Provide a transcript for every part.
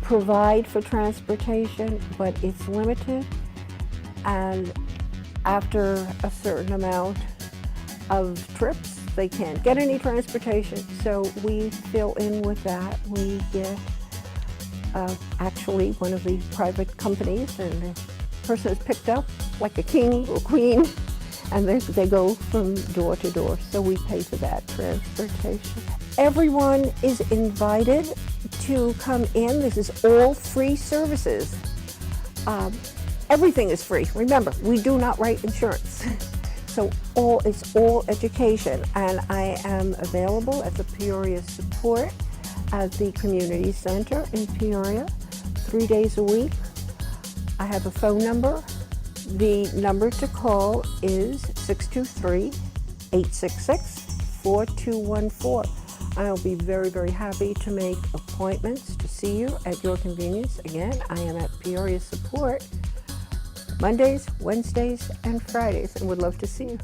provide for transportation, but it's limited, and after a certain amount of trips, they can't get any transportation, so we fill in with that. We get actually one of the private companies, and the person is picked up like a king or queen, and they go from door to door, so we pay for that transportation. Everyone is invited to come in. This is all free services. Everything is free. Remember, we do not write insurance. So it's all education, and I am available at the Peoria Support at the Community Center in Peoria 3 days a week. I have a phone number. The number to call is 623-866-4214. I'll be very, very happy to make appointments to see you at your convenience. Again, I am at Peoria Support Mondays, Wednesdays, and Fridays, and would love to see you.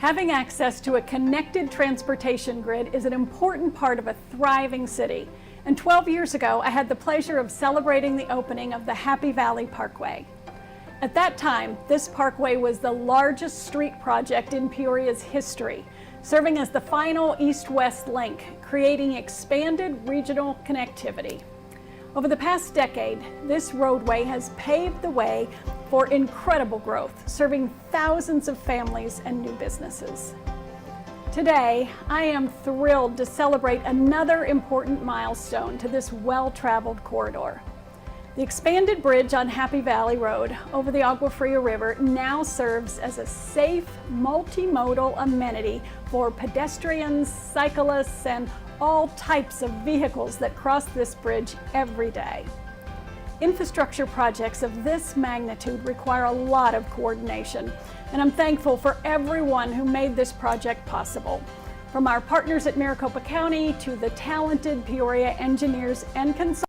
Having access to a connected transportation grid is an important part of a thriving city. And 12 years ago, I had the pleasure of celebrating the opening of the Happy Valley Parkway. At that time, this parkway was the largest street project in Peoria's history, serving as the final east-west link, creating expanded regional connectivity. Over the past decade, this roadway has paved the way for incredible growth, serving thousands of families and new businesses. Today, I am thrilled to celebrate another important milestone to this well-traveled corridor. The expanded bridge on Happy Valley Road over the Agua Fria River now serves as a safe, multimodal amenity for pedestrians, cyclists, and all types of vehicles that cross this bridge every day. Infrastructure projects of this magnitude require a lot of coordination, and I'm thankful for everyone who made this project possible. From our partners at Maricopa County to the talented Peoria engineers and consultants.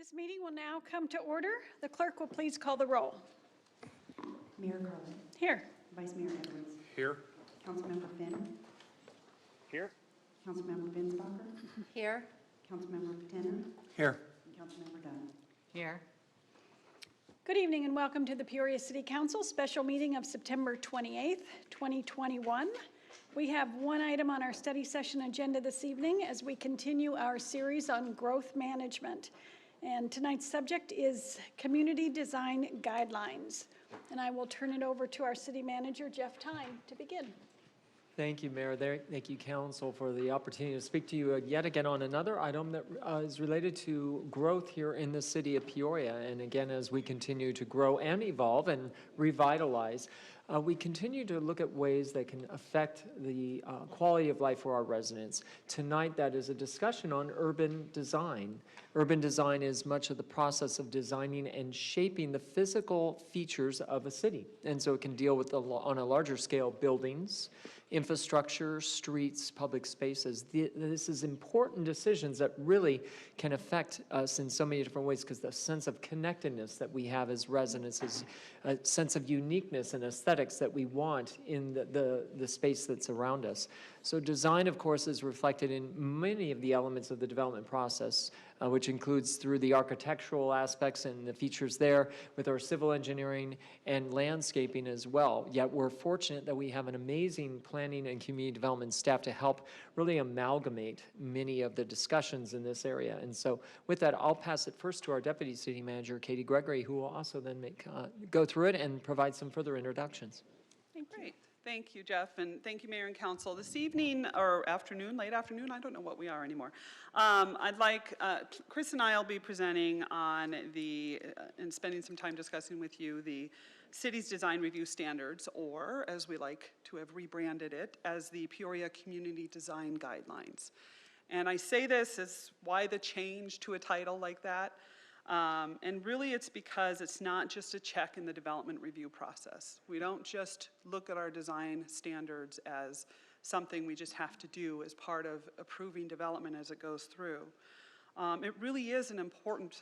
This meeting will now come to order. The clerk will please call the roll. Mayor Carlin. Here. Vice Mayor Edwards. Here. Councilmember Finn. Here. Councilmember Binsbacher. Here. Councilmember Tenant. Here. And Councilmember Dunn. Here. Good evening and welcome to the Peoria City Council special meeting of September 28th, 2021. We have one item on our study session agenda this evening as we continue our series on growth management. And tonight's subject is community design guidelines. And I will turn it over to our city manager, Jeff Tyne, to begin. Thank you, Mayor. Thank you, Council, for the opportunity to speak to you yet again on another item that is related to growth here in the city of Peoria. And again, as we continue to grow and evolve and revitalize, we continue to look at ways that can affect the quality of life for our residents. Tonight, that is a discussion on urban design. Urban design is much of the process of designing and shaping the physical features of a city. And so it can deal with, on a larger scale, buildings, infrastructure, streets, public spaces. This is important decisions that really can affect us in so many different ways because the sense of connectedness that we have as residents is a sense of uniqueness and aesthetics that we want in the space that's around us. So design, of course, is reflected in many of the elements of the development process, which includes through the architectural aspects and the features there with our civil engineering and landscaping as well. Yet we're fortunate that we have an amazing planning and community development staff to help really amalgamate many of the discussions in this area. And so with that, I'll pass it first to our Deputy City Manager, Katie Gregory, who will also then go through it and provide some further introductions. Great. Thank you, Jeff, and thank you, Mayor and Council. This evening, or afternoon, late afternoon, I don't know what we are anymore. I'd like, Chris and I will be presenting on and spending some time discussing with you the city's design review standards, or as we like to have rebranded it, as the Peoria Community Design Guidelines. And I say this as why the change to a title like that. And really it's because it's not just a check in the development review process. We don't just look at our design standards as something we just have to do as part of approving development as it goes through. It really is an important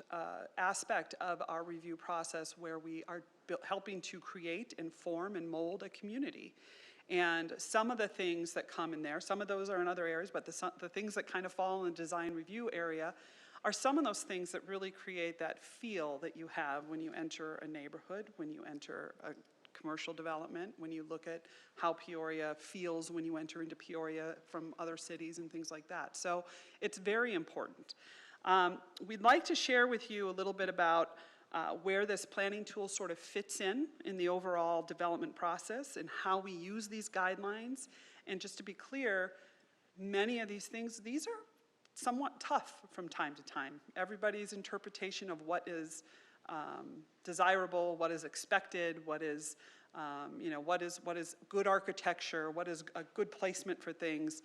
aspect of our review process where we are helping to create and form and mold a community. And some of the things that come in there, some of those are in other areas, but the things that kind of fall in the design review area are some of those things that really create that feel that you have when you enter a neighborhood, when you enter a commercial development, when you look at how Peoria feels when you enter into Peoria from other cities and things like that. So it's very important. We'd like to share with you a little bit about where this planning tool sort of fits in the overall development process and how we use these guidelines. And just to be clear, many of these things, these are somewhat tough from time to time. Everybody's interpretation of what is desirable, what is expected, what is, what is good architecture, what is a good placement for things.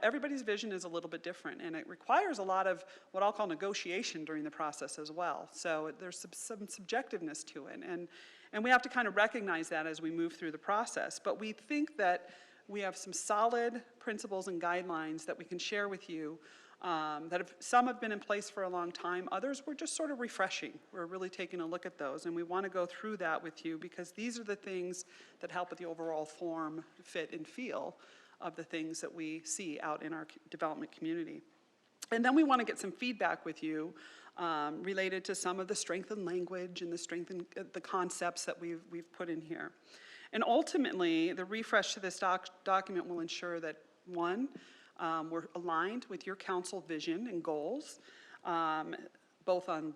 Everybody's vision is a little bit different, and it requires a lot of what I'll call negotiation during the process as well. So there's some subjectiveness to it, and we have to kind of recognize that as we move through the process. But we think that we have some solid principles and guidelines that we can share with you some have been in place for a long time. Others we're just sort of refreshing. We're really taking a look at those, and we want to go through that with you because these are the things that help with the overall form, fit, and feel of the things that we see out in our development community. And then we want to get some feedback with you related to some of the strengthened language and the strengthened the concepts that we've put in here. And ultimately, the refresh to this document will ensure that, one, we're aligned with your council vision and goals, both on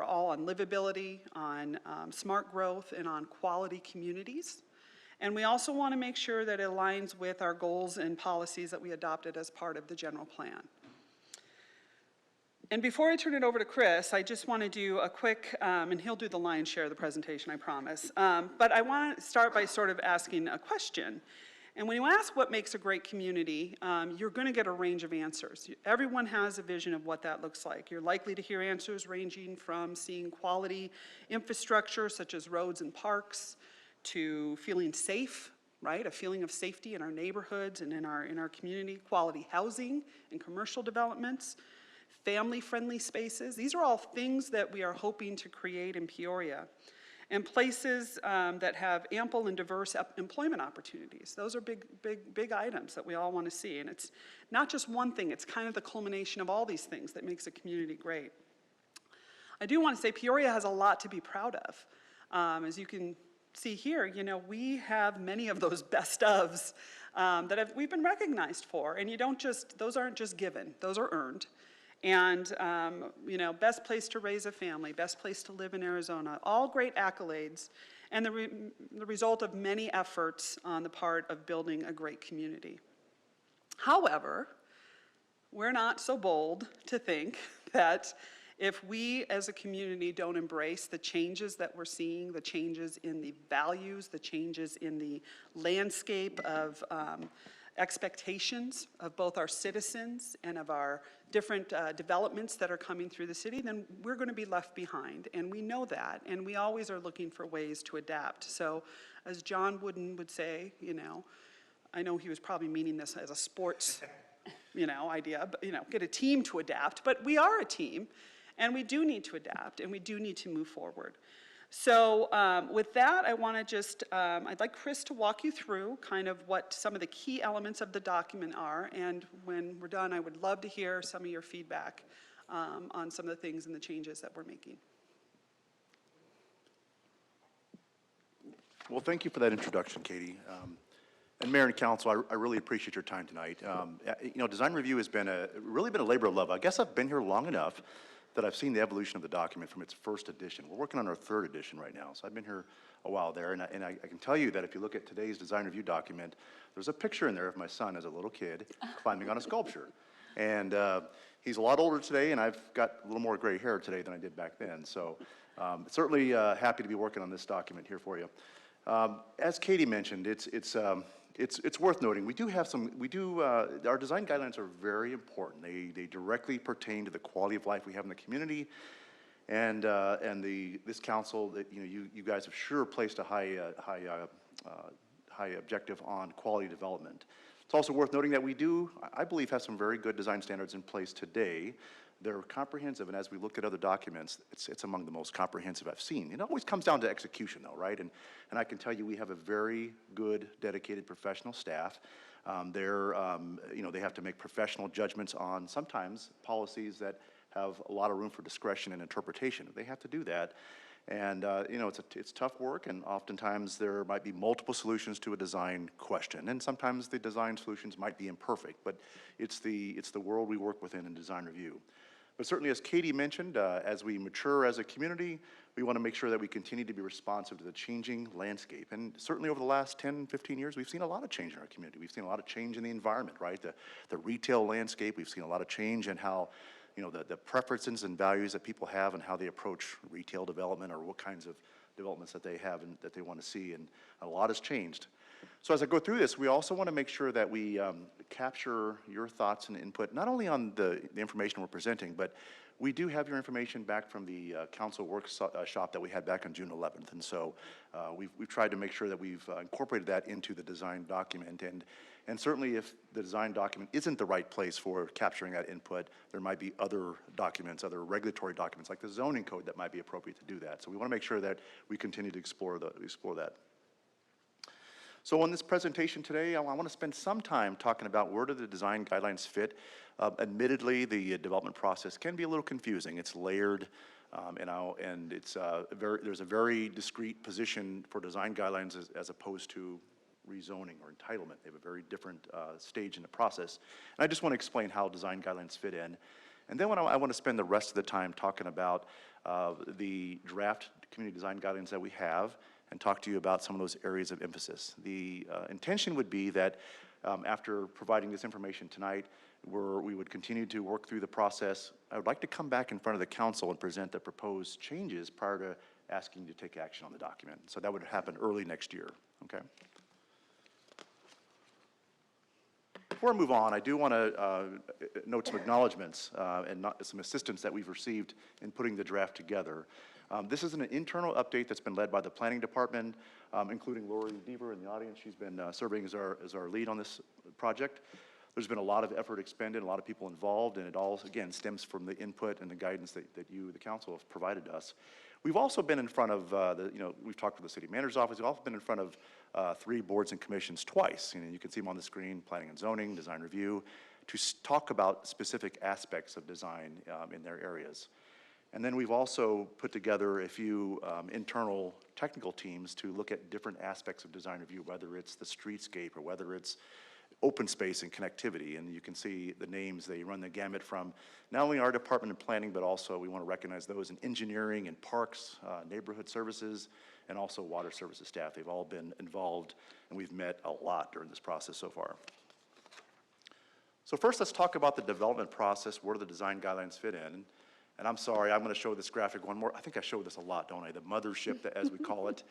all on livability, on smart growth, and on quality communities. And we also want to make sure that it aligns with our goals and policies that we adopted as part of the general plan. And before I turn it over to Chris, I just want to do a quick, and he'll do the lion's share of the presentation, I promise. But I want to start by sort of asking a question. And when you ask what makes a great community, you're going to get a range of answers. Everyone has a vision of what that looks like. You're likely to hear answers ranging from seeing quality infrastructure, such as roads and parks, to feeling safe, right? A feeling of safety in our neighborhoods and in our community, quality housing and commercial developments, family-friendly spaces. These are all things that we are hoping to create in Peoria. And places that have ample and diverse employment opportunities. Those are big items that we all want to see. And it's not just one thing, it's kind of the culmination of all these things that makes a community great. I do want to say Peoria has a lot to be proud of. As you can see here, you know, we have many of those best ofs that we've been recognized for. And you don't just, those aren't just given, those are earned. And, you know, best place to raise a family, best place to live in Arizona, all great accolades, and the result of many efforts on the part of building a great community. However, we're not so bold to think that if we as a community don't embrace the changes that we're seeing, the changes in the values, the changes in the landscape of expectations of both our citizens and of our different developments that are coming through the city, then we're going to be left behind. And we know that, and we always are looking for ways to adapt. So as John Wooden would say, you know, I know he was probably meaning this as a sports, you know, idea, but, you know, get a team to adapt. But we are a team, and we do need to adapt, and we do need to move forward. So with that, I want to just, I'd like Chris to walk you through kind of what some of the key elements of the document are. And when we're done, I would love to hear some of your feedback on some of the things and the changes that we're making. Well, thank you for that introduction, Katie. And Mayor and Council, I really appreciate your time tonight. You know, design review has been really been a labor of love. I guess I've been here long enough that I've seen the evolution of the document from its first edition. We're working on our third edition right now, so I've been here a while there, and I can tell you that if you look at today's design review document, there's a picture in there of my son as a little kid climbing on a sculpture. And he's a lot older today, and I've got a little more gray hair today than I did back then. So certainly happy to be working on this document here for you. As Katie mentioned, it's worth noting, our design guidelines are very important. They directly pertain to the quality of life we have in the community, and this council that, you know, you guys have sure placed a high objective on quality development. It's also worth noting that we do, I believe, have some very good design standards in place today. They're comprehensive, and as we look at other documents, it's among the most comprehensive I've seen. It always comes down to execution, though, right? And I can tell you we have a very good, dedicated professional staff. You know, they have to make professional judgments on sometimes policies that have a lot of room for discretion and interpretation. They have to do that. And, you know, it's tough work, and oftentimes there might be multiple solutions to a design question. And sometimes the design solutions might be imperfect, but it's the world we work within in design review. But certainly, as Katie mentioned, as we mature as a community, we want to make sure that we continue to be responsive to the changing landscape. And certainly over the last 10, 15 years, we've seen a lot of change in our community. We've seen a lot of change in the environment, right? The retail landscape, we've seen a lot of change in how, you know, the preferences and values that people have and how they approach retail development or what kinds of developments that they have and that they want to see, and a lot has changed. So as I go through this, we also want to make sure that we capture your thoughts and input, not only on the information we're presenting, but we do have your information back from the council workshop that we had back on June 11th. And so we've tried to make sure that we've incorporated that into the design document. And certainly if the design document isn't the right place for capturing that input, there might be other documents, other regulatory documents like the zoning code that might be appropriate to do that. So we want to make sure that we continue to explore that. So on this presentation today, I want to spend some time talking about where do the design guidelines fit. Admittedly, the development process can be a little confusing. It's layered, and it's there's a very discrete position for design guidelines as opposed to rezoning or entitlement. They have a very different stage in the process. And I just want to explain how design guidelines fit in. And then I want to spend the rest of the time talking about the draft community design guidelines that we have, and talk to you about some of those areas of emphasis. The intention would be that after providing this information tonight, we would continue to work through the process. I would like to come back in front of the council and present the proposed changes prior to asking you to take action on the document. So that would happen early next year, okay? Before I move on, I do want to note some acknowledgements and some assistance that we've received in putting the draft together. This is an internal update that's been led by the planning department, including Lori Deaver in the audience. She's been serving as our lead on this project. There's been a lot of effort expended, a lot of people involved, and it all, again, stems from the input and the guidance that you, the council, have provided us. We've also been in front of, we've talked with the city manager's office, we've also been in front of 3 boards and commissions twice. You can see them on the screen: planning and zoning, design review, to talk about specific aspects of design in their areas. And then we've also put together a few internal technical teams to look at different aspects of design review, whether it's the streetscape or whether it's open space and connectivity. And you can see the names, they run the gamut from not only our department of planning, but also we want to recognize those in engineering and parks, neighborhood services, and also water services staff. They've all been involved, and we've met a lot during this process so far. So first, let's talk about the development process. Where do the design guidelines fit in? And I'm sorry, I'm going to show this graphic one more. I think I showed this a lot, don't I? The mothership, as we call it.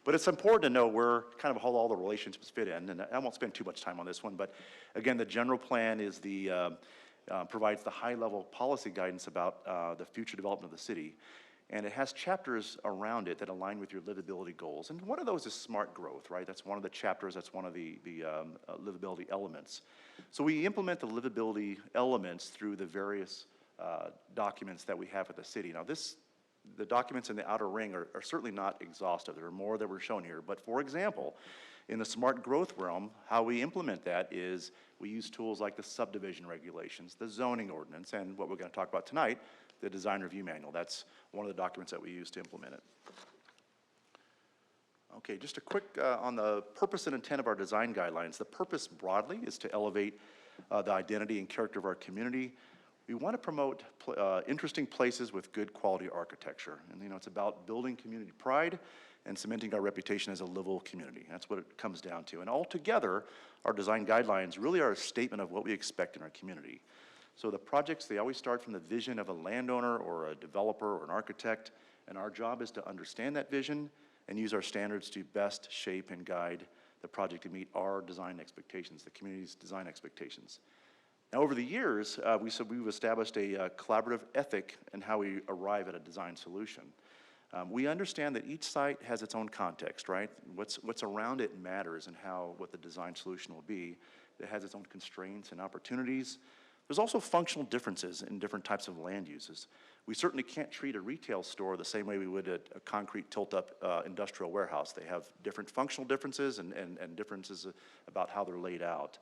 But it's important to know where kind of how all the relationships fit in. And I won't spend too much time on this one. But again, the general plan is provides the high-level policy guidance about the future development of the city. And it has chapters around it that align with your livability goals. And one of those is smart growth, right? That's one of the chapters. That's one of the livability elements. So we implement the livability elements through the various documents that we have at the city. Now the documents in the outer ring are certainly not exhaustive. There are more that we're shown here. But for example, in the smart growth realm, how we implement that is we use tools like the subdivision regulations, the zoning ordinance, and what we're going to talk about tonight, the design review manual. That's one of the documents that we use to implement it. Okay, just a quick on the purpose and intent of our design guidelines. The purpose broadly is to elevate the identity and character of our community. We want to promote interesting places with good quality architecture. And it's about building community pride and cementing our reputation as a livable community. That's what it comes down to. And altogether, our design guidelines really are a statement of what we expect in our community. So the projects, they always start from the vision of a landowner or a developer or an architect, and our job is to understand that vision and use our standards to best shape and guide the project to meet our design expectations, the community's design expectations. Now, over the years, we've established a collaborative ethic in how we arrive at a design solution. We understand that each site has its own context, right? What's around it matters and what the design solution will be. It has its own constraints and opportunities. There's also functional differences in different types of land uses. We certainly can't treat a retail store the same way we would a concrete tilt-up industrial warehouse. They have different functional differences and differences about how they're laid out.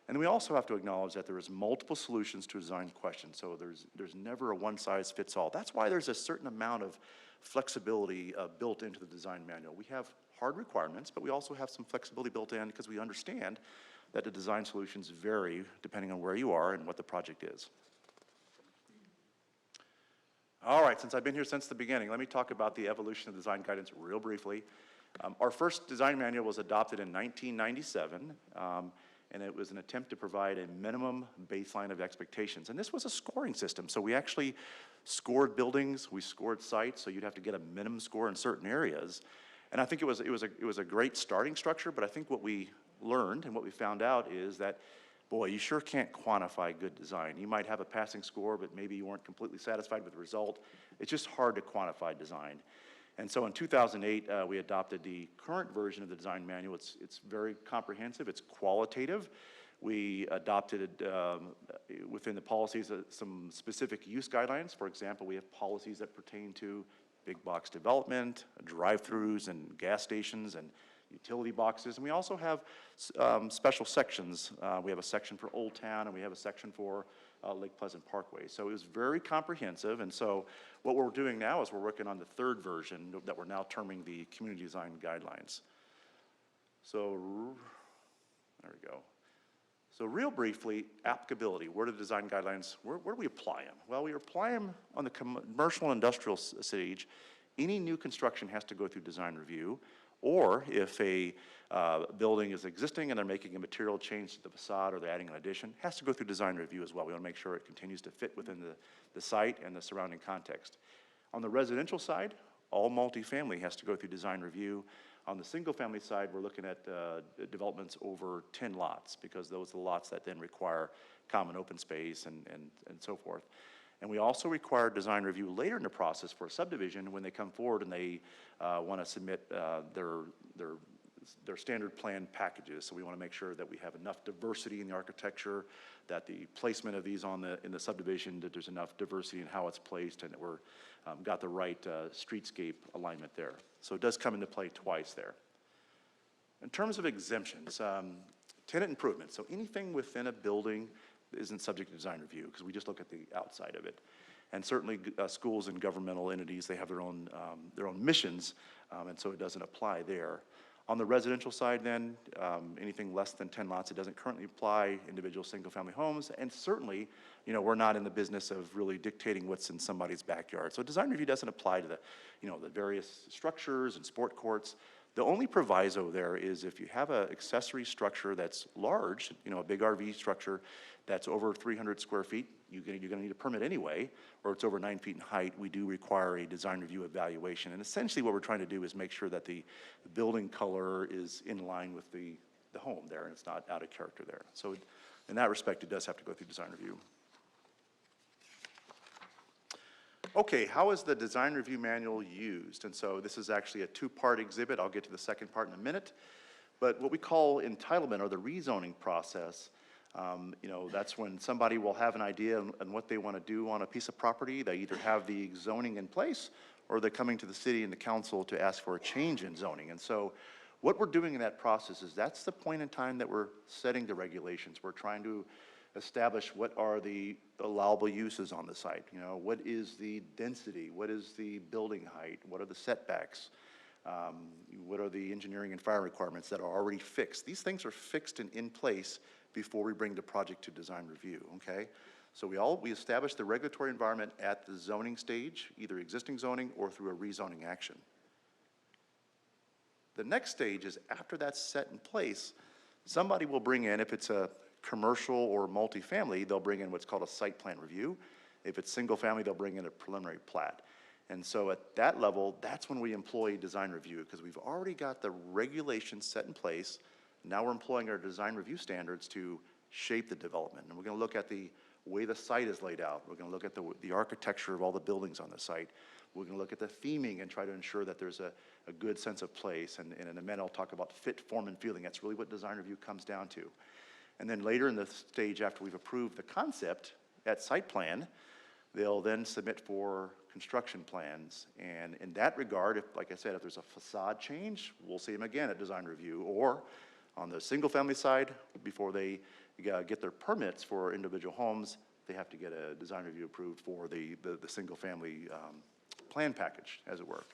And we also have to acknowledge that there is multiple solutions to a design question, so there's never a one-size-fits-all. That's why there's a certain amount of flexibility built into the design manual. We have hard requirements, but we also have some flexibility built in because we understand that the design solutions vary depending on where you are and what the project is. All right, since I've been here since the beginning, let me talk about the evolution of design guidance real briefly. Our first design manual was adopted in 1997. And it was an attempt to provide a minimum baseline of expectations. And this was a scoring system. So we actually scored buildings, we scored sites, so you'd have to get a minimum score in certain areas. And I think it was a great starting structure, but I think what we learned and what we found out is that, boy, you sure can't quantify good design. You might have a passing score, but maybe you weren't completely satisfied with the result. It's just hard to quantify design. And so in 2008, we adopted the current version of the design manual. It's very comprehensive, it's qualitative. We adopted within the policies some specific use guidelines. For example, we have policies that pertain to big box development, drive-throughs and gas stations and utility boxes. And we also have special sections. We have a section for Old Town and we have a section for Lake Pleasant Parkway. So it was very comprehensive, and so what we're doing now is we're working on the third version that we're now terming the Community Design Guidelines. So, there we go. So real briefly, applicability. Where do the design guidelines, where do we apply them? Well, we apply them on the commercial and industrial stage. Any new construction has to go through design review, or if a building is existing and they're making a material change to the facade or they're adding an addition, has to go through design review as well. We want to make sure it continues to fit within the site and the surrounding context. On the residential side, all multifamily has to go through design review. On the single family side, we're looking at developments over 10 lots because those are the lots that then require common open space and so forth. And we also require design review later in the process for a subdivision when they come forward and they want to submit their their standard plan packages. So we want to make sure that we have enough diversity in the architecture, that the placement of these in the subdivision, that there's enough diversity in how it's placed, and that we're got the right streetscape alignment there. So it does come into play twice there. In terms of exemptions, tenant improvements. So anything within a building isn't subject to design review because we just look at the outside of it. And certainly schools and governmental entities, they have their own missions, and so it doesn't apply there. On the residential side then, anything less than 10 lots, it doesn't currently apply, individual single-family homes, and certainly, you know, we're not in the business of really dictating what's in somebody's backyard. So design review doesn't apply to the, you know, the various structures and sport courts. The only proviso there is if you have an accessory structure that's large, you know, a big RV structure that's over 300 square feet, you're gonna need a permit anyway, or it's over 9 feet in height, we do require a design review evaluation. And essentially what we're trying to do is make sure that the building color is in line with the home there, and it's not out of character there. So in that respect, it does have to go through design review. Okay, how is the design review manual used? And so this is actually a two-part exhibit. I'll get to the second part in a minute. But what we call entitlement, or the rezoning process, you know, that's when somebody will have an idea on what they want to do on a piece of property. They either have the zoning in place, or they're coming to the city and the council to ask for a change in zoning. And so what we're doing in that process is that's the point in time that we're setting the regulations. We're trying to establish what are the allowable uses on the site. You know, what is the density? What is the building height? What are the setbacks? What are the engineering and fire requirements that are already fixed? These things are fixed and in place before we bring the project to design review, okay? So we establish the regulatory environment at the zoning stage, either existing zoning or through a rezoning action. The next stage is after that's set in place, somebody will bring in, if it's a commercial or multifamily, they'll bring in what's called a site plan review. If it's single family, they'll bring in a preliminary plat. And so at that level, that's when we employ design review, because we've already got the regulations set in place. Now we're employing our design review standards to shape the development. And we're going to look at the way the site is laid out. We're going to look at the architecture of all the buildings on the site. We're going to look at the theming and try to ensure that there's a good sense of place. And in a minute, I'll talk about fit, form, and feeling. That's really what design review comes down to. And then later in the stage, after we've approved the concept at site plan, they'll then submit for construction plans. And in that regard, if, like I said, if there's a facade change, we'll see them again at design review. Or on the single family side, before they get their permits for individual homes, they have to get a design review approved for the single family plan package, as it were.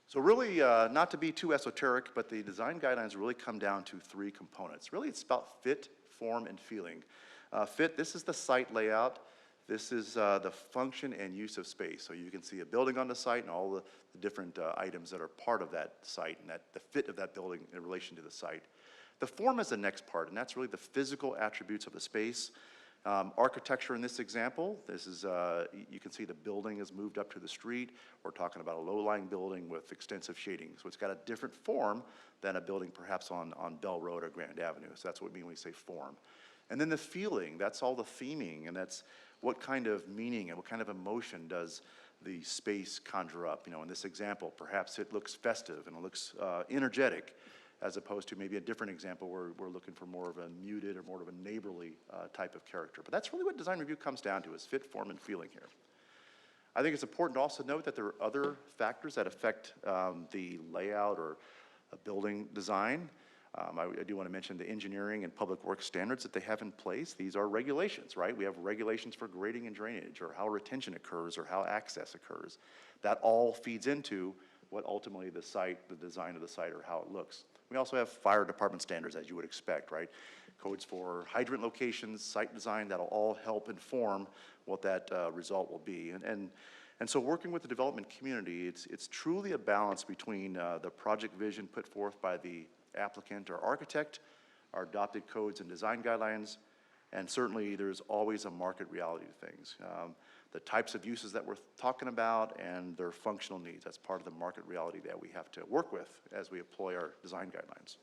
So really, not to be too esoteric, but the design guidelines really come down to three components. Really, it's about fit, form, and feeling. Fit, this is the site layout. This is the function and use of space. So you can see a building on the site and all the different items that are part of that site and the fit of that building in relation to the site. The form is the next part, and that's really the physical attributes of the space. Architecture in this example, this is, you can see the building is moved up to the street. We're talking about a low-lying building with extensive shading. So it's got a different form than a building perhaps on Bell Road or Grand Avenue. So that's what we mean when we say form. And then the feeling, that's all the theming, and that's what kind of meaning and what kind of emotion does the space conjure up. You know, in this example, perhaps it looks festive and it looks energetic, as opposed to maybe a different example where we're looking for more of a muted or more of a neighborly type of character. But that's really what design review comes down to, is fit, form, and feeling here. I think it's important to also note that there are other factors that affect the layout or a building design. I do want to mention the engineering and public works standards that they have in place. These are regulations, right? We have regulations for grading and drainage, or how retention occurs, or how access occurs. That all feeds into what ultimately the site, the design of the site, or how it looks. We also have fire department standards, as you would expect, right? Codes for hydrant locations, site design, that'll all help inform what that result will be. And so working with the development community, it's truly a balance between the project vision put forth by the applicant or architect, our adopted codes and design guidelines, and certainly there's always a market reality to things. The types of uses that we're talking about and their functional needs, that's part of the market reality that we have to work with as we employ our design guidelines.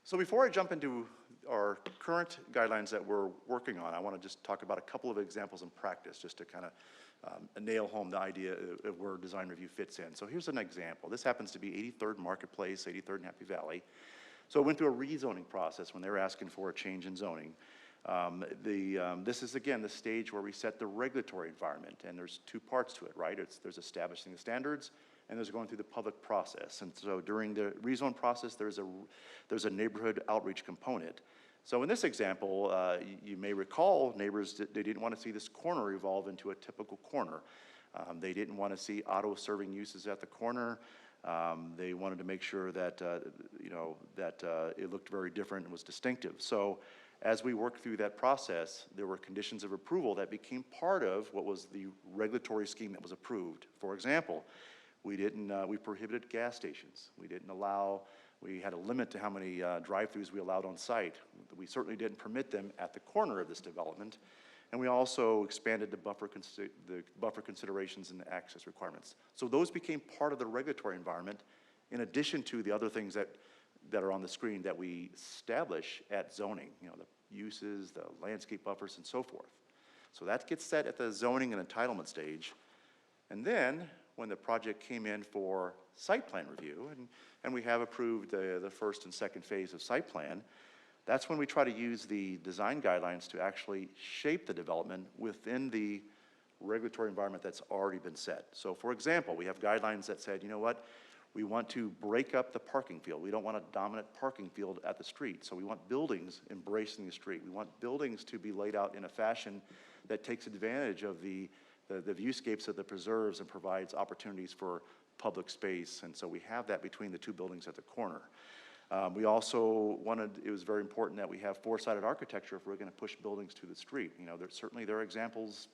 So before I jump into our current guidelines that we're working on, I want to just talk about a couple of examples in practice, just to kind of nail home the idea of where design review fits in. So here's an example. This happens to be 83rd Marketplace, 83rd and Happy Valley. So it went through a rezoning process when they were asking for a change in zoning. This is, again, the stage where we set the regulatory environment, and there's two parts to it, right? There's establishing the standards, and there's going through the public process. And so during the rezone process, there's a neighborhood outreach component. So in this example, you may recall neighbors, they didn't want to see this corner evolve into a typical corner. They didn't want to see auto-serving uses at the corner. They wanted to make sure that, it looked very different and was distinctive. So as we worked through that process, there were conditions of approval that became part of what was the regulatory scheme that was approved. For example, we prohibited gas stations. We had a limit to how many drive-throughs we allowed on site. We certainly didn't permit them at the corner of this development. And we also expanded the buffer considerations and the access requirements. So those became part of the regulatory environment in addition to the other things that are on the screen that we establish at zoning, the uses, the landscape buffers, and so forth. So that gets set at the zoning and entitlement stage. And then when the project came in for site plan review, and we have approved the first and second phase of site plan, that's when we try to use the design guidelines to actually shape the development within the regulatory environment that's already been set. So for example, we have guidelines that said, you know what, we want to break up the parking field. We don't want a dominant parking field at the street. So we want buildings embracing the street. We want buildings to be laid out in a fashion that takes advantage of the viewscapes of the preserves and provides opportunities for public space. And so we have that between the two buildings at the corner. We also it was very important that we have four-sided architecture if we're going to push buildings to the street. There are examples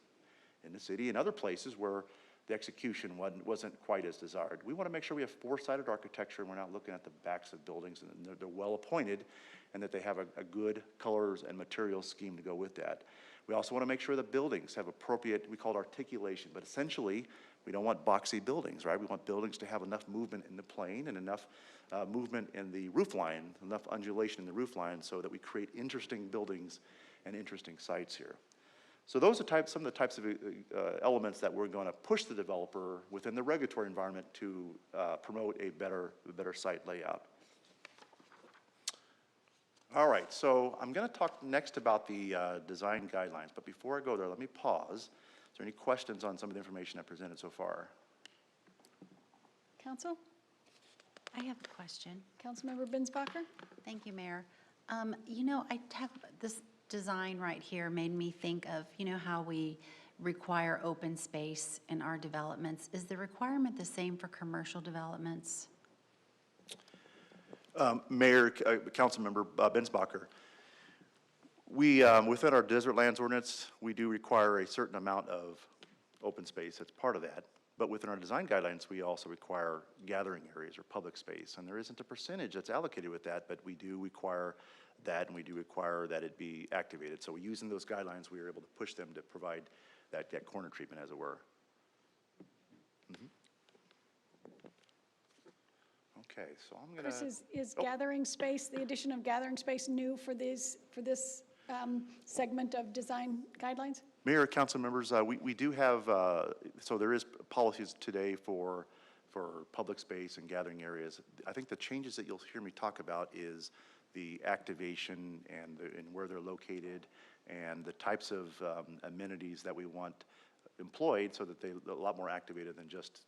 in the city and other places where the execution wasn't quite as desired. We want to make sure we have four-sided architecture and we're not looking at the backs of buildings, and they're well appointed and that they have a good colors and material scheme to go with that. We also want to make sure the buildings have appropriate, we call it articulation, but essentially we don't want boxy buildings, right? We want buildings to have enough movement in the plane and enough movement in the roof line, enough undulation in the roof line so that we create interesting buildings and interesting sites here. So those are some of the types of elements that we're going to push the developer within the regulatory environment to promote a better site layout. All right, so I'm going to talk next about the design guidelines, but before I go there, let me pause. Is there any questions on some of the information I presented so far? Council? I have a question. Councilmember Binsbacher? Thank you, Mayor. I have this design right here made me think of, how we require open space in our developments. Is the requirement the same for commercial developments? Mayor, Councilmember Binsbacher, we, within our desert lands ordinance, we do require a certain amount of open space. That's part of that. But within our design guidelines, we also require gathering areas or public space. And there isn't a percentage that's allocated with that, but we do require that, and we do require that it be activated. So using those guidelines, we were able to push them to provide that corner treatment, as it were. Okay, so I'm going to... Chris, is gathering space, the addition of gathering space new for this segment of design guidelines? Mayor, council members, we do have, so there is policies today for public space and gathering areas. I think the changes that you'll hear me talk about is the activation and where they're located and the types of amenities that we want employed so that they're a lot more activated than just,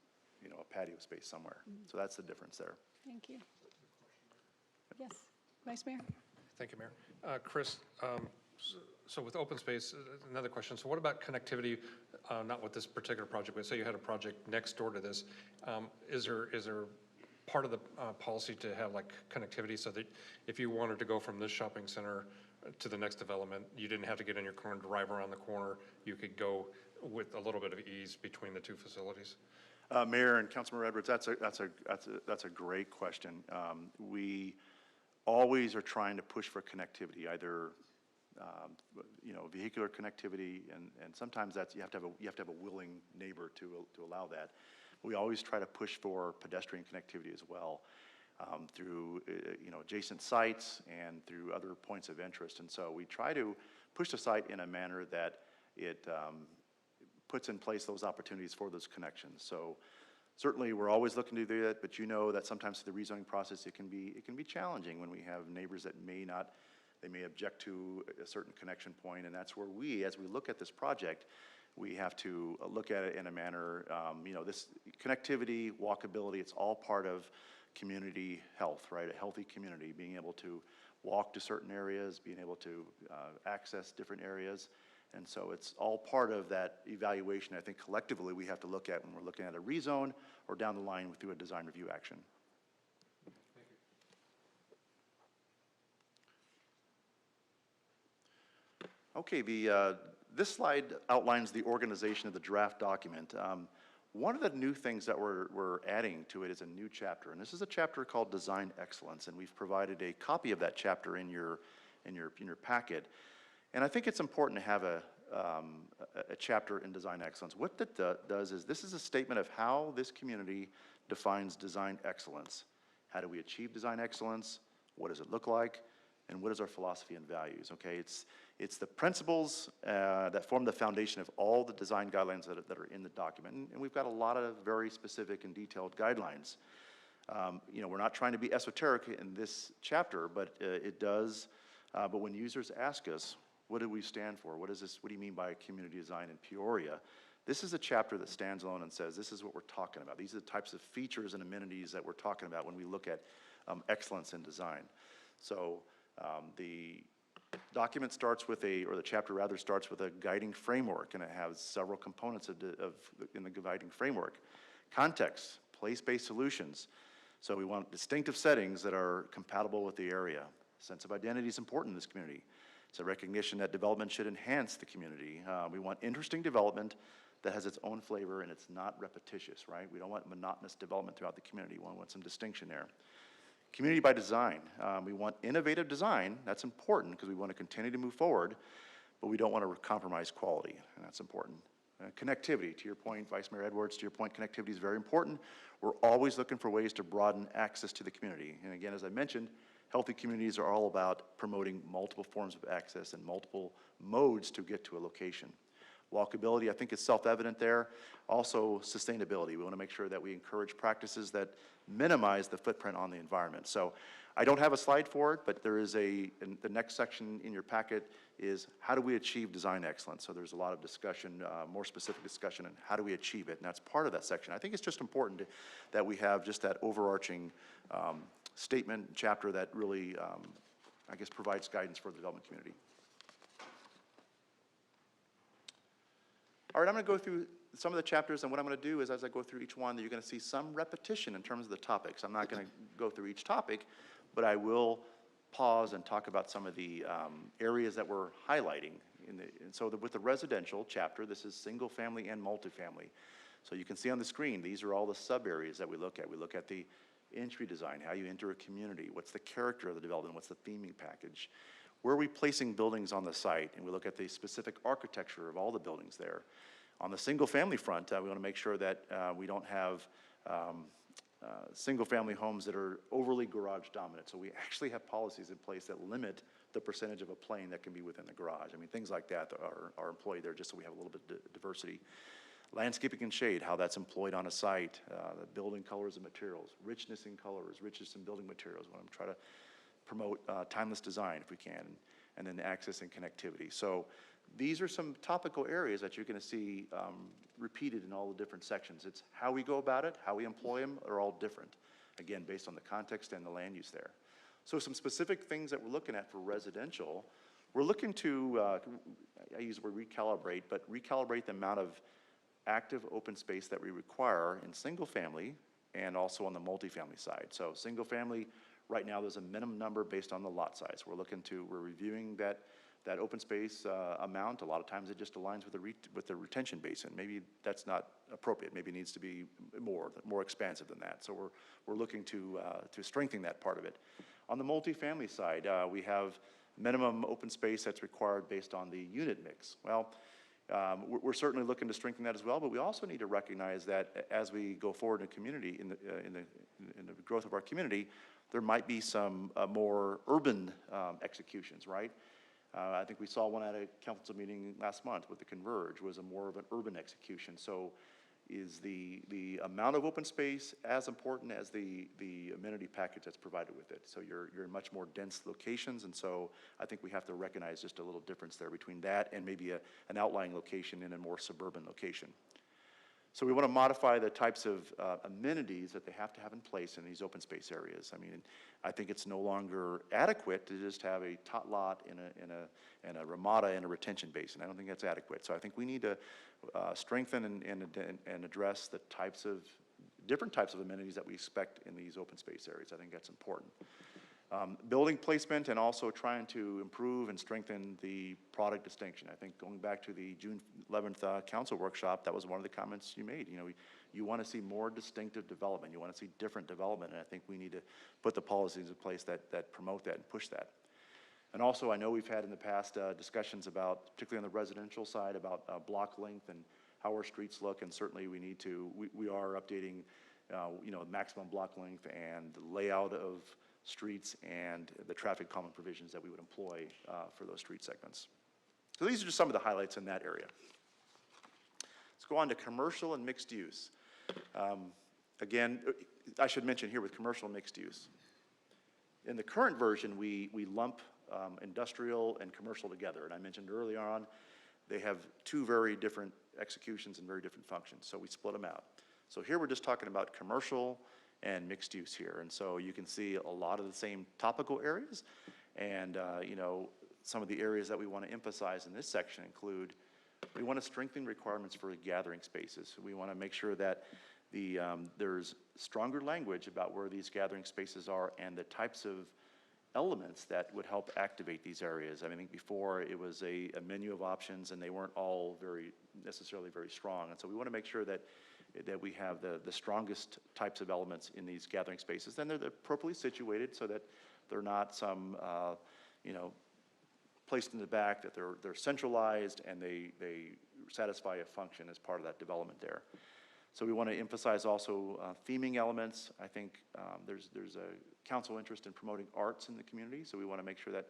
a patio space somewhere. So that's the difference there. Thank you. Yes, Vice Mayor? Thank you, Mayor. Chris, so with open space, another question. So what about connectivity, not with this particular project, but say you had a project next door to this. Is there part of the policy to have like connectivity so that if you wanted to go from this shopping center to the next development, you didn't have to get in your car and drive around the corner, you could go with a little bit of ease between the two facilities? Mayor and Councilmember Edwards, that's a great question. We always are trying to push for connectivity, either vehicular connectivity, and sometimes that's you have to have a willing neighbor to allow that. We always try to push for pedestrian connectivity as well, through adjacent sites and through other points of interest. And so we try to push the site in a manner that it puts in place those opportunities for those connections. So certainly, we're always looking to do that, but you know that sometimes through the rezoning process, it can be challenging when we have neighbors that they may object to a certain connection point, and that's where as we look at this project, we have to look at it in a manner, this connectivity, walkability, it's all part of community health, right? A healthy community, being able to walk to certain areas, being able to access different areas. And so it's all part of that evaluation I think collectively we have to look at when we're looking at a rezone or down the line through a design review action. Okay, this slide outlines the organization of the draft document. One of the new things that we're adding to it is a new chapter, and this is a chapter called Design Excellence, and we've provided a copy of that chapter in your packet. And I think it's important to have a chapter in Design Excellence. What that does is this is a statement of how this community defines design excellence. How do we achieve design excellence? What does it look like? And what is our philosophy and values? Okay, it's the principles that form the foundation of all the design guidelines that are in the document. And we've got a lot of very specific and detailed guidelines. We're not trying to be esoteric in this chapter, but it does. But when users ask us, what do we stand for? What do you mean by community design in Peoria? This is a chapter that stands alone and says, this is what we're talking about. These are the types of features and amenities that we're talking about when we look at excellence in design. So the document starts with the chapter rather starts with a guiding framework, and it has several components in the guiding framework. Context, place-based solutions. So we want distinctive settings that are compatible with the area. Sense of identity is important in this community. It's a recognition that development should enhance the community. We want interesting development that has its own flavor and it's not repetitious, right? We don't want monotonous development throughout the community. We want some distinction there. Community by design. We want innovative design. That's important because we want to continue to move forward, but we don't want to compromise quality, and that's important. Connectivity, to your point, Vice Mayor Edwards, to your point, connectivity is very important. We're always looking for ways to broaden access to the community. And again, as I mentioned, healthy communities are all about promoting multiple forms of access and multiple modes to get to a location. Walkability, I think, is self-evident there. Also, sustainability. We want to make sure that we encourage practices that minimize the footprint on the environment. So I don't have a slide for it, but there is the next section in your packet is how do we achieve design excellence? So there's a lot of discussion, more specific discussion on how do we achieve it, and that's part of that section. I think it's just important that we have just that overarching statement, chapter that really, I guess, provides guidance for the development community. All right, I'm going to go through some of the chapters, and what I'm going to do is as I go through each one, you're going to see some repetition in terms of the topics. I'm not going to go through each topic, but I will pause and talk about some of the areas that we're highlighting. With the residential chapter, this is single family and multifamily. So you can see on the screen, these are all the sub areas that we look at. We look at the entry design, how you enter a community, what's the character of the development, what's the theming package. Where are we placing buildings on the site? And we look at the specific architecture of all the buildings there. On the single family front, we want to make sure that we don't have single family homes that are overly garage dominant. So we actually have policies in place that limit the percentage of a plane that can be within the garage. I mean, things like that are employed there just so we have a little bit of diversity. Landscaping and shade, how that's employed on a site, the building colors and materials, richness in colors, richness in building materials. We want to try to promote timeless design if we can, and then access and connectivity. So these are some topical areas that you're going to see repeated in all the different sections. It's how we go about it, how we employ them are all different, again, based on the context and the land use there. So some specific things that we're looking at for residential, we're looking to, I use the word recalibrate, but recalibrate the amount of active open space that we require in single family and also on the multifamily side. So single family, right now there's a minimum number based on the lot size. We're reviewing that open space amount. A lot of times it just aligns with the retention basin. Maybe that's not appropriate. Maybe it needs to be more expansive than that. So we're looking to strengthen that part of it. On the multifamily side, we have minimum open space that's required based on the unit mix. Well, we're certainly looking to strengthen that as well, but we also need to recognize that as we go forward in community, in the growth of our community, there might be some more urban executions, right? I think we saw one at a council meeting last month with the Converge, was a more of an urban execution. So is the amount of open space as important as the amenity package that's provided with it? So you're in much more dense locations, and so I think we have to recognize just a little difference there between that and maybe an outlying location in a more suburban location. So we want to modify the types of amenities that they have to have in place in these open space areas. I mean, I think it's no longer adequate to just have a tot lot in a ramada and a retention basin. I don't think that's adequate. So I think we need to strengthen and address the different types of amenities that we expect in these open space areas. I think that's important. Building placement and also trying to improve and strengthen the product distinction. I think going back to the June 11th council workshop, that was one of the comments you made. You know, you want to see more distinctive development. You want to see different development, and I think we need to put the policies in place that promote that and push that. And also, I know we've had in the past discussions about, particularly on the residential side, about block length and how our streets look, and certainly we need to, we are updating, you know, maximum block length and the layout of streets and the traffic calming provisions that we would employ for those street segments. So these are just some of the highlights in that area. Let's go on to commercial and mixed use. Again, I should mention here with commercial and mixed use. In the current version, we lump industrial and commercial together. And I mentioned earlier on, they have two very different executions and very different functions. So we split them out. So here we're just talking about commercial and mixed use here. And so you can see a lot of the same topical areas. And, you know, some of the areas that we want to emphasize in this section include, we want to strengthen requirements for gathering spaces. We want to make sure that there's stronger language about where these gathering spaces are and the types of elements that would help activate these areas. I mean, I think before it was a menu of options and they weren't all necessarily very strong. And so we want to make sure that we have the strongest types of elements in these gathering spaces. Then they're appropriately situated so that they're not some, you know, placed in the back, that they're centralized and they satisfy a function as part of that development there. So we want to emphasize also theming elements. I think there's a council interest in promoting arts in the community, so we want to make sure that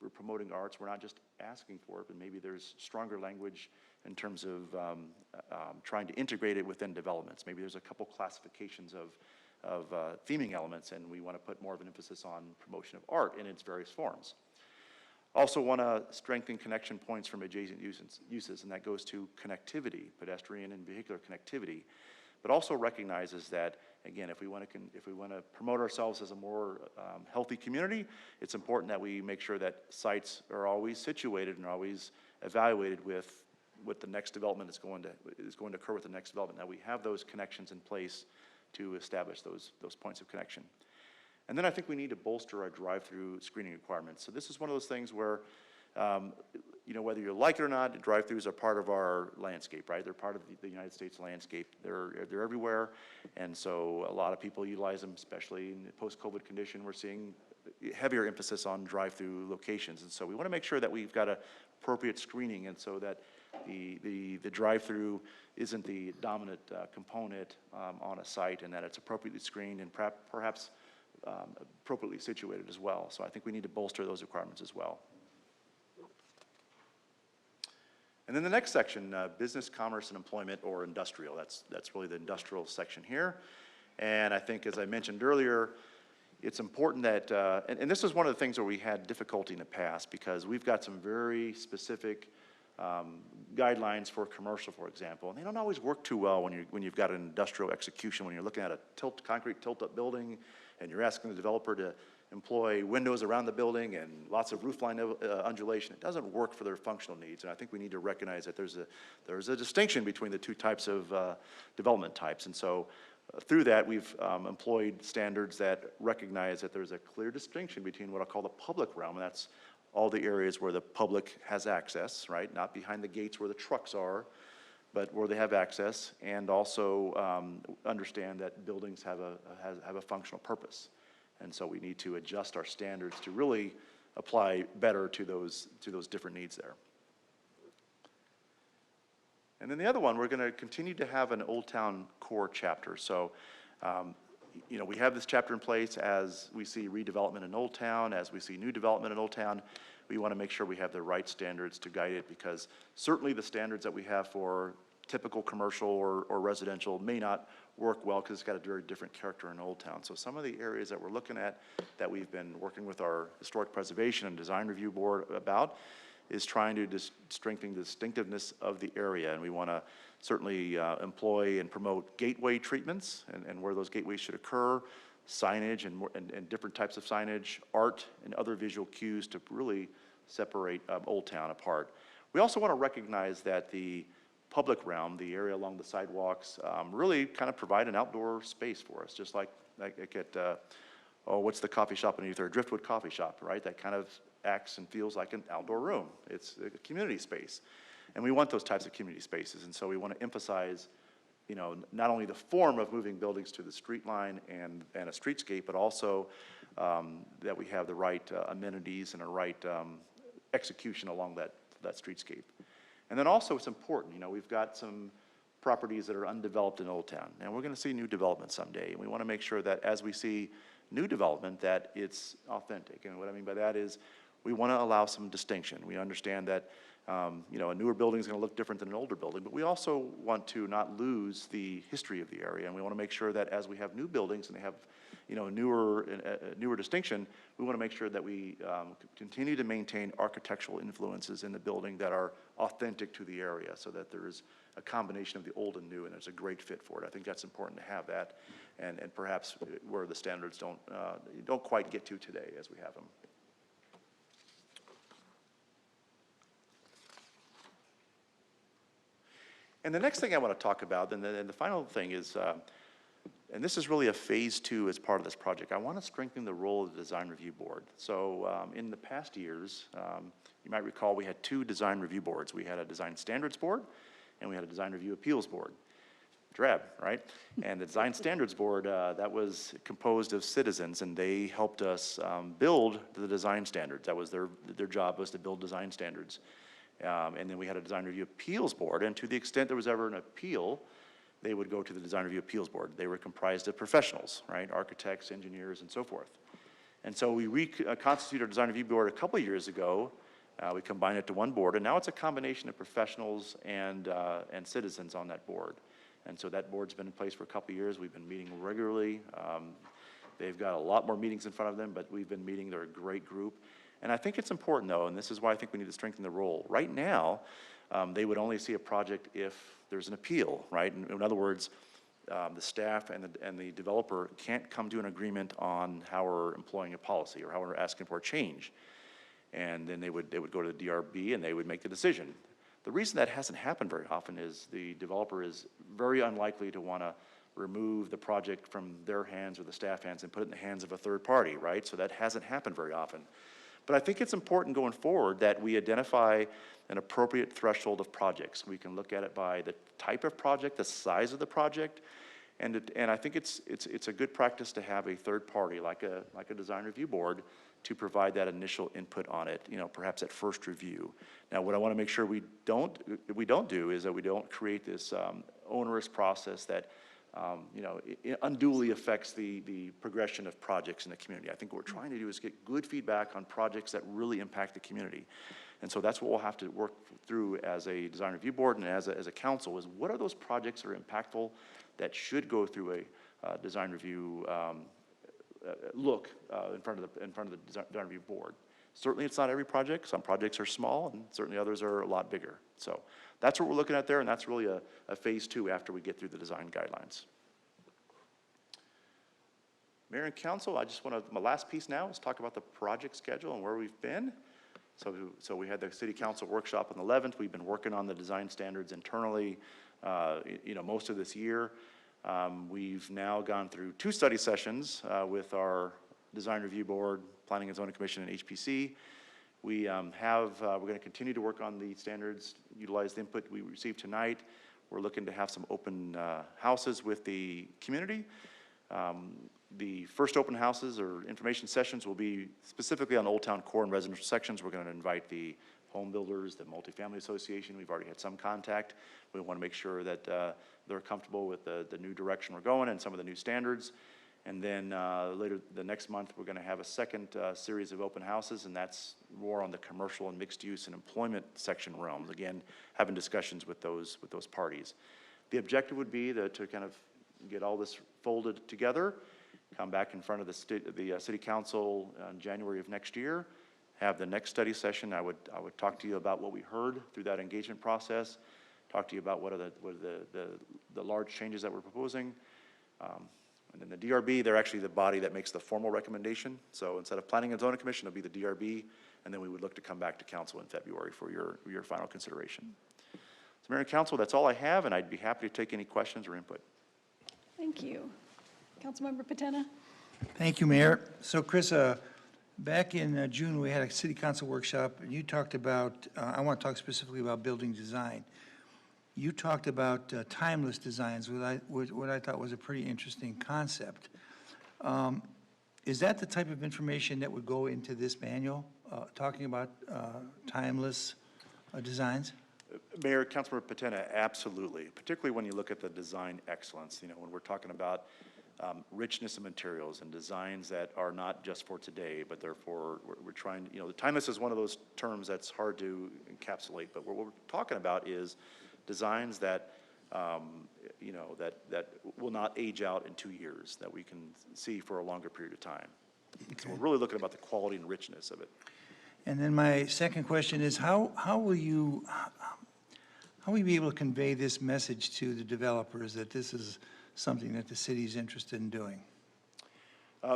we're promoting arts. We're not just asking for it, but maybe there's stronger language in terms of trying to integrate it within developments. Maybe there's a couple classifications of theming elements, and we want to put more of an emphasis on promotion of art in its various forms. Also want to strengthen connection points from adjacent uses, and that goes to connectivity, pedestrian and vehicular connectivity, but also recognizes that, again, if we want to promote ourselves as a more healthy community, it's important that we make sure that sites are always situated and are always evaluated with what the next development is going to occur with the next development, that we have those connections in place to establish those points of connection. And then I think we need to bolster our drive-through screening requirements. So this is one of those things where, you know, whether you like it or not, drive-throughs are part of our landscape, right? They're part of the United States landscape. They're everywhere, and so a lot of people utilize them, especially in the post-COVID condition. We're seeing heavier emphasis on drive-through locations, and so we want to make sure that we've got appropriate screening, and so that the drive-through isn't the dominant component on a site, and that it's appropriately screened and perhaps appropriately situated as well. So I think we need to bolster those requirements as well. And then the next section, business, commerce, and employment, or industrial. That's really the industrial section here. And I think, as I mentioned earlier, it's important that, and this is one of the things where we had difficulty in the past, because we've got some very specific guidelines for commercial, for example, and they don't always work too well when you've got an industrial execution, when you're looking at a concrete tilt-up building, and you're asking the developer to employ windows around the building and lots of roofline undulation. It doesn't work for their functional needs, and I think we need to recognize that there's a distinction between the two types of development types. And so through that, we've employed standards that recognize that there's a clear distinction between what I'll call the public realm, and that's all the areas where the public has access, right? Not behind the gates where the trucks are, but where they have access, and also understand that buildings have a functional purpose. And so we need to adjust our standards to really apply better to those different needs there. And then the other one, we're going to continue to have an Old Town core chapter. So, you know, we have this chapter in place as we see redevelopment in Old Town, as we see new development in Old Town. We want to make sure we have the right standards to guide it, because certainly the standards that we have for typical commercial or residential may not work well because it's got a very different character in Old Town. So some of the areas that we're looking at that we've been working with our Historic Preservation and Design Review Board about is trying to strengthen the distinctiveness of the area. And we want to certainly employ and promote gateway treatments and where those gateways should occur, signage and different types of signage, art and other visual cues to really separate Old Town apart. We also want to recognize that the public realm, the area along the sidewalks, really kind of provide an outdoor space for us, just like at, what's the coffee shop underneath there? Driftwood Coffee Shop, right? That kind of acts and feels like an outdoor room. It's a community space. And we want those types of community spaces. And so we want to emphasize, you know, not only the form of moving buildings to the street line and a streetscape, but also that we have the right amenities and a right execution along that streetscape. And then also it's important, you know, we've got some properties that are undeveloped in Old Town, and we're going to see new development someday. And we want to make sure that as we see new development, that it's authentic. And what I mean by that is we want to allow some distinction. We understand that, you know, a newer building is going to look different than an older building, but we also want to not lose the history of the area. And we want to make sure that as we have new buildings and they have, you know, newer distinction, we want to make sure that we continue to maintain architectural influences in the building that are authentic to the area, so that there is a combination of the old and new, and there's a great fit for it. I think that's important to have that, and perhaps where the standards don't quite get to today as we have them. And the next thing I want to talk about, and the final thing is, and this is really a phase 2 as part of this project. I want to strengthen the role of the Design Review Board. So in the past years, you might recall we had 2 Design Review Boards. We had a Design Standards Board, and we had a Design Review Appeals Board. Drab, right? And the Design Standards Board, that was composed of citizens, and they helped us build the design standards. That was their job, was to build design standards. And then we had a Design Review Appeals Board, and to the extent there was ever an appeal, they would go to the Design Review Appeals Board. They were comprised of professionals, right? Architects, engineers, and so forth. And so we reconstituted our Design Review Board a couple of years ago. We combined it to one board, and now it's a combination of professionals and citizens on that board. And so that board's been in place for a couple of years. We've been meeting regularly. They've got a lot more meetings in front of them, but we've been meeting. They're a great group. And I think it's important, though, and this is why I think we need to strengthen the role. Right now, they would only see a project if there's an appeal, right? In other words, the staff and the developer can't come to an agreement on how we're employing a policy or how we're asking for a change. And then they would go to the DRB and they would make the decision. The reason that hasn't happened very often is the developer is very unlikely to want to remove the project from their hands or the staff hands and put it in the hands of a third party, right? So that hasn't happened very often. But I think it's important going forward that we identify an appropriate threshold of projects. We can look at it by the type of project, the size of the project, and I think it's a good practice to have a third party like a Design Review Board to provide that initial input on it, you know, perhaps at first review. Now, what I want to make sure we don't do is that we don't create this onerous process that you know, it unduly affects the progression of projects in the community. I think what we're trying to do is get good feedback on projects that really impact the community. And so that's what we'll have to work through as a Design Review Board and as a council, is what are those projects that are impactful that should go through a design review look in front of the Design Review Board. Certainly it's not every project. Some projects are small and certainly others are a lot bigger. So that's what we're looking at there, and that's really a phase 2 after we get through the design guidelines. Mayor and Council, I just want to, my last piece now is talk about the project schedule and where we've been. So we had the City Council workshop on the 11th. We've been working on the design standards internally, you know, most of this year. We've now gone through 2 study sessions with our Design Review Board, Planning and Zoning Commission, and HPC. We're going to continue to work on the standards, utilize the input we received tonight. We're looking to have some open houses with the community. The first open houses or information sessions will be specifically on Old Town core and residential sections. We're going to invite the home builders, the Multifamily Association. We've already had some contact. We want to make sure that they're comfortable with the new direction we're going and some of the new standards. And then later, the next month, we're going to have a second series of open houses, and that's more on the commercial and mixed use and employment section realms. Again, having discussions with those parties. The objective would be to kind of get all this folded together, come back in front of the city council in January of next year, have the next study session. I would talk to you about what we heard through that engagement process, talk to you about what are the large changes that we're proposing. And then the DRB, they're actually the body that makes the formal recommendation. So instead of Planning and Zoning Commission, it'll be the DRB, and then we would look to come back to council in February for your final consideration. So Mayor and Council, that's all I have, and I'd be happy to take any questions or input. Thank you. Councilmember Patena? Thank you, Mayor. So Chris, back in June, we had a city council workshop, and you talked about, I want to talk specifically about building design. You talked about timeless designs, what I thought was a pretty interesting concept. Is that the type of information that would go into this manual, talking about timeless designs? Mayor, Councilmember Patena, absolutely. Particularly when you look at the design excellence, you know, when we're talking about richness of materials and designs that are not just for today, but therefore we're trying, you know, the timeless is one of those terms that's hard to encapsulate, but what we're talking about is designs that, you know, that will not age out in 2 years, that we can see for a longer period of time. Okay. So we're really looking about the quality and richness of it. And then my second question is, how will you be able to convey this message to the developers that this is something that the city is interested in doing?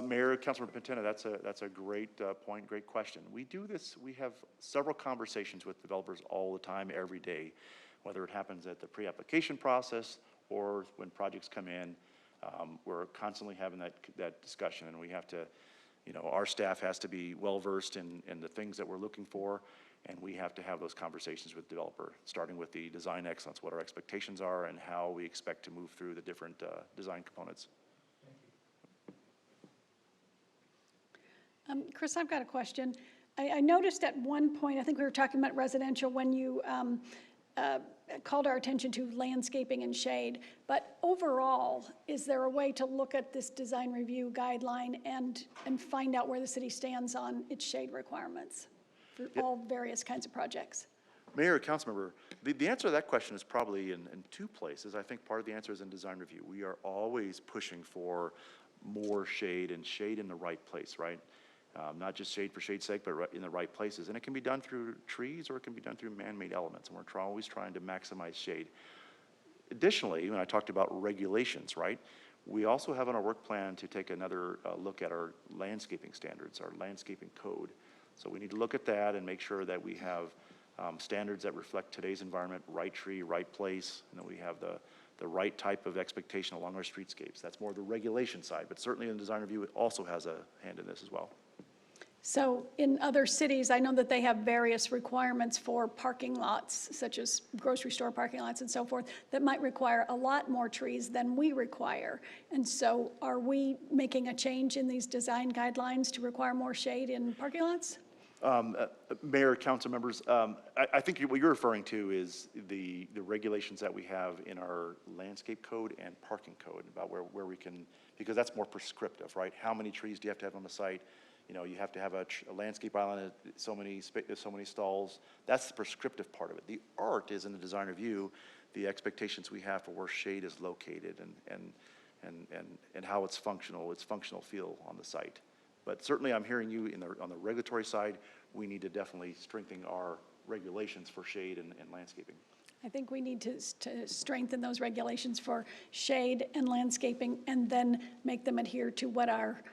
Mayor, Councilmember Patena, that's a great point, great question. We do this, we have several conversations with developers all the time, every day, whether it happens at the pre-application process or when projects come in. We're constantly having that discussion, and we have to, you know, our staff has to be well-versed in the things that we're looking for, and we have to have those conversations with developer, starting with the design excellence, what our expectations are, and how we expect to move through the different design components. Chris, I've got a question. I noticed at one point, I think we were talking about residential, when you called our attention to landscaping and shade, but overall, is there a way to look at this design review guideline and find out where the city stands on its shade requirements for all various kinds of projects? Mayor, Councilmember, the answer to that question is probably in 2 places. I think part of the answer is in design review. We are always pushing for more shade, and shade in the right place, right? Not just shade for shade's sake, but in the right places. And it can be done through trees, or it can be done through man-made elements, and we're always trying to maximize shade. Additionally, when I talked about regulations, right, we also have on our work plan to take another look at our landscaping standards, our landscaping code. So we need to look at that and make sure that we have standards that reflect today's environment, right tree, right place, and that we have the right type of expectation along our streetscapes. That's more the regulation side, but certainly in design review, it also has a hand in this as well. So in other cities, I know that they have various requirements for parking lots, such as grocery store parking lots and so forth, that might require a lot more trees than we require. And so are we making a change in these design guidelines to require more shade in parking lots? Mayor, council members, I think what you're referring to is the regulations that we have in our landscape code and parking code about where we can, because that's more prescriptive, right? How many trees do you have to have on the site? You know, you have to have a landscape island at so many stalls. That's the prescriptive part of it. The art is in the design review, the expectations we have for where shade is located and how it's functional feel on the site. But certainly I'm hearing you on the regulatory side, we need to definitely strengthen our regulations for shade and landscaping. I think we need to strengthen those regulations for shade and landscaping, and then make them adhere to what our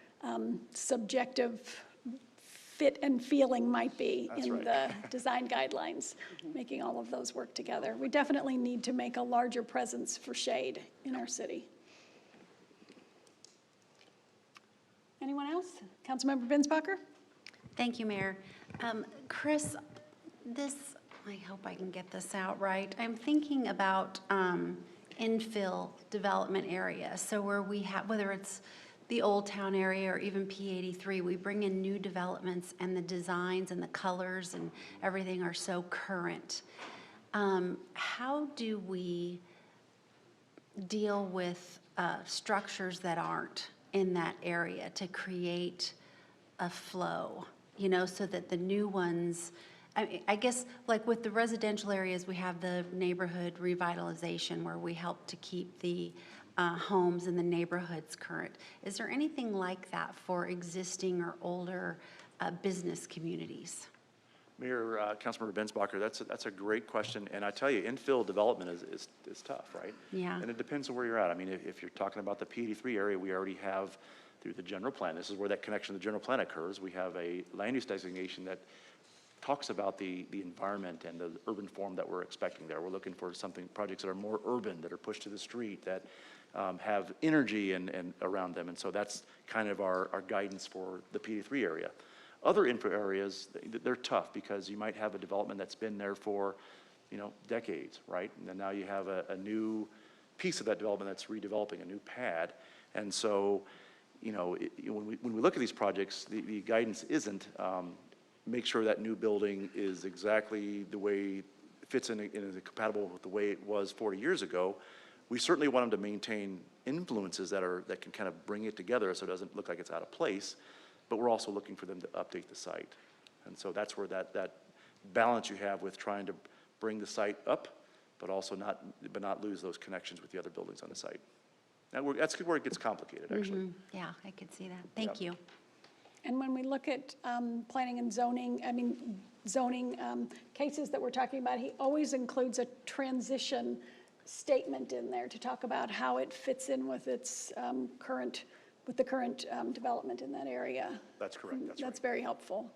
subjective fit and feeling might be. That's in right. The design guidelines, making all of those work together. We definitely need to make a larger presence for shade in our city. Anyone else? Councilmember Binsbacher? Thank you, Mayor. Chris, I hope I can get this out right. I'm thinking about infill development area. So where we have, whether it's the Old Town area or even P83, we bring in new developments, and the designs and the colors and everything are so current. How do we deal with structures that aren't? in that area to create a flow, you know, so that the new ones, I guess, like with the residential areas, we have the neighborhood revitalization where we help to keep the homes in the neighborhoods current. Is there anything like that for existing or older business communities? Mayor, Councilmember Bensbacher, that's a great question, and I tell you, infill development is tough, right? Yeah. And it depends on where you're at. I mean, if you're talking about the P83 area, we already have, through the general plan, this is where that connection to the general plan occurs, we have a land use designation that talks about the environment and the urban form that we're expecting there. We're looking for projects that are more urban, that are pushed to the street, that have energy and around them, and so that's kind of our guidance for the P83 area. Other infra areas, they're tough because you might have a development that's been there for, decades, right? And then now you have a new piece of that development that's redeveloping, a new pad. And so, when we look at these projects, the guidance isn't make sure that new building is exactly the way it fits in and is compatible with the way it was 40 years ago. We certainly want them to maintain influences that can kind of bring it together so it doesn't look like it's out of place. But we're also looking for them to update the site. And so that's where that balance you have with trying to bring the site up, but also not lose those connections with the other buildings on the site. That's where it gets complicated, actually. Yeah, I could see that. Thank you. And when we look at planning and zoning, zoning cases that we're talking about, he always includes a transition statement in there to talk about how it fits in with its with the current development in that area. That's correct, that's right. That's very helpful.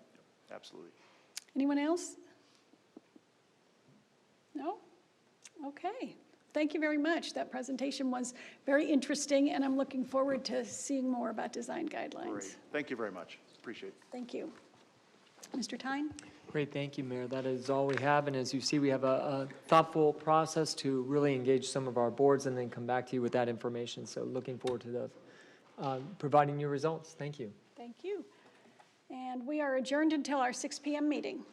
Absolutely. Anyone else? No? Okay. Thank you very much. That presentation was very interesting, and I'm looking forward to seeing more about design guidelines. Great. Thank you very much. Appreciate it. Thank you. Mr. Tyne? Great, thank you, Mayor. That is all we have, and as you see, we have a thoughtful process to really engage some of our boards and then come back to you with that information. So looking forward to providing you results. Thank you. Thank you. And we are adjourned until our 6 p.m. meeting.